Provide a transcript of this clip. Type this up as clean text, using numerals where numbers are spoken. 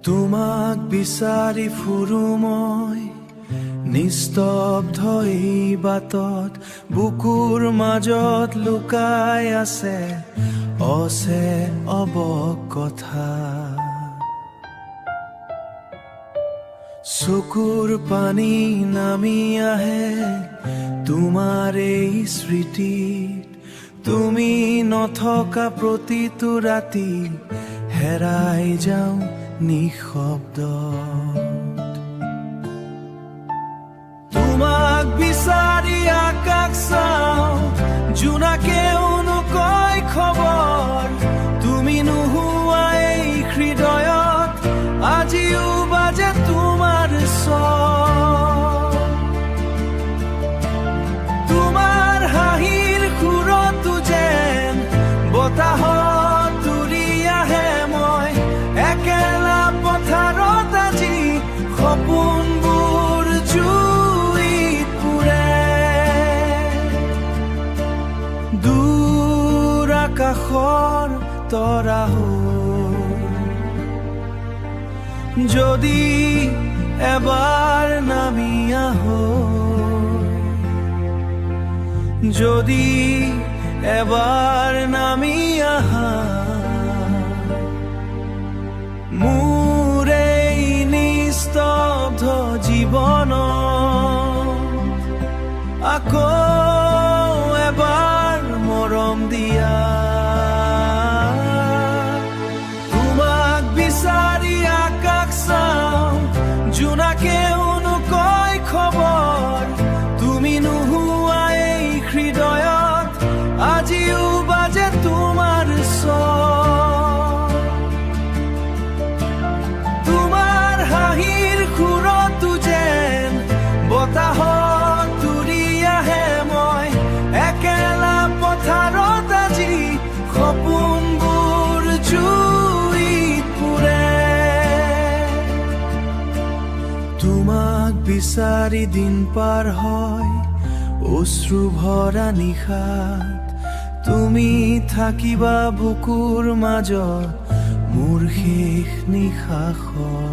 তোমাক বিচাৰি ফুৰো মই নিস্তব্ধ এই বাটত, বুকুৰ মাজত লুকাই আছে অছে অবক কথা। চকুৰ পানী নামি আহে তোমাৰ এই স্মৃতিত, তুমি নথকা প্ৰতিটো ৰাতি হেৰাই যাওঁ নিঃশব্দত। তোমাক বিচাৰি আকাশ চাওঁ, জোনাকেও নকয় খবৰ, তুমি নোহোৱা এই হৃদয়ত আজিও বাজে তোমাৰ স্বৰ। তোমাৰ হাঁহিৰ সুৰতো যেন বতাহত উৰি আহে মই, একেলা পথাৰত আজি সপোনবোৰ জুইত পুৰে। দূৰ আকাশৰ তৰা যদি এবাৰ নামি আহো, যদি এবাৰ নামি আহা, মোৰ এই নিস্তব্ধ জীৱন আকৌ এবাৰ মৰম দিয়া। তোমাক বিচাৰি আকাশ চাওঁ, জোনাকেও নকয় খবৰ, তুমি নোহোৱা এই হৃদয়ত আজিও বাজে তোমাৰ স্বৰ। তোমাৰ হাঁহিৰ সুৰতো যেন বতাহত উৰি আহে মই, একেলা পথাৰত আজি সপোনবোৰ জুইত পুৰে। তোমাক বিচাৰি দিন পাৰ হয় অশ্ৰু ভৰা নিশাত, তুমি থাকিবা বুকুৰ মাজত মোৰ শেষ নিশ্বাসত।